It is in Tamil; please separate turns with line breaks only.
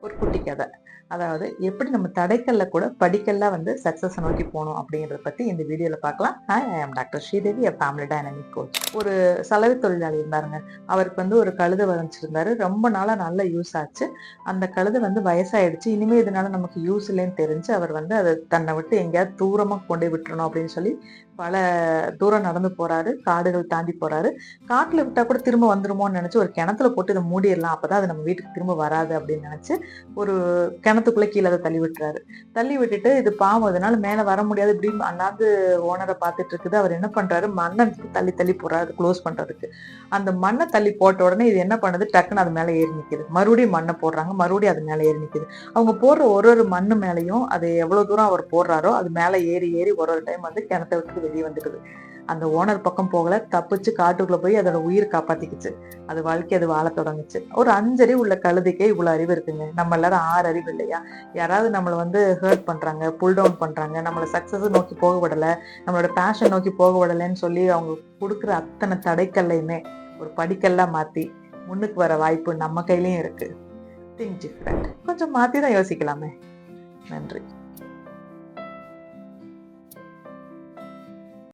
ஒரு குட்டி கதை. அதாவது எப்படி நம்ம தடைக்கல்ல கூட படிக்கல்லா சக்சஸ நோக்கி போணும் அப்படிங்கிறத பத்தி இந்த வீடியோல பார்க்கலாம். Hi, I am doctor Sridevi, a family dynamic coach. ஒரு சலவை தொழிலாளி இருந்தாருங்க. அவருக்கு ஒரு கழுதை வளர்ச்சிருந்தாரு. ரொம்ப நாளா நல்ல யூஸ் ஆச்சு. அந்த கழுதை வயசாயிடுச்சு. இனிமே இதனால நமக்கு யூஸ் இல்லைன்னு தெரிஞ்சு அவர் அத தன்னை விட்டு எங்கேயாவது தூரமா கொண்டு போய் விட்டுறணும் அப்படின்னு சொல்லி பல தூரம் நடந்து போறாரு. காடுகள் தாண்டி போறாரு. காட்டுல விட்டா கூட திரும்ப வந்துருமோன்னு நினைச்சு ஒரு கிணத்துல போட்டு இதை மூடிடலாம். அப்பதான் அது நம்ம வீட்டுக்கு திரும்ப வராது அப்படின்னு நினைச்சு ஒரு கிணத்துக்குள்ள கீழே அதை தள்ளி விட்டுறாரு. தள்ளி விட்டுட்டு இது பாவம், அதனால மேல வர முடியாது இப்படின்னு அண்ணாந்து ஓனரை பார்த்துட்டு இருக்குது. அவர் என்ன பண்றாரு, மண்ணை தள்ளி தள்ளி போறாரு க்ளோஸ் பண்றதுக்கு. அந்த மண்ணை தள்ளி போட்ட உடனே இது என்ன பண்ணுது, டக்குன்னு அது மேல ஏறி நிக்குது. மறுபடியும் மண்ணை போடுறாங்க, மறுபடியும் அது மேல ஏறி நிக்குது. அவங்க போடுற ஒரு மண்ணு மேலையும் அது எவ்வளவு தூரம் அவர் போடுறாரோ அது மேல ஏறி ஏறி ஒரு டைம் கிணத்தை விட்டு வெளியே வந்துடுது. அந்த ஓனர் பக்கம் போகல, தப்பிச்சு காட்டுக்குள்ள போய் அதோட உயிர் காப்பாத்திக்குச்சு. அது வாழ்க்கை அது வாழ தொடங்குச்சு. ஒரு 5 அறிவு உள்ள கழுதைக்கே இவ்வளவு அறிவு இருக்குங்க. நம்ம எல்லாரும் 6 அறிவு இல்லையா? யாராவது நம்மள ஹர்ட் பண்றாங்க, புல் டவுன் பண்றாங்க, நம்மள சக்சஸ் நோக்கி போக விடல, நம்மளோட பேஷன் நோக்கி போக விடலன்னு சொல்லி அவங்க கொடுக்குற அத்தனை தடைக்கல்லையுமே ஒரு படிக்கல்லா மாத்தி முன்னுக்கு வர வாய்ப்பு நம்ம கையிலயும் இருக்கு. Think different. கொஞ்சம் மாத்தி தான் யோசிக்கலாமே. நன்றி.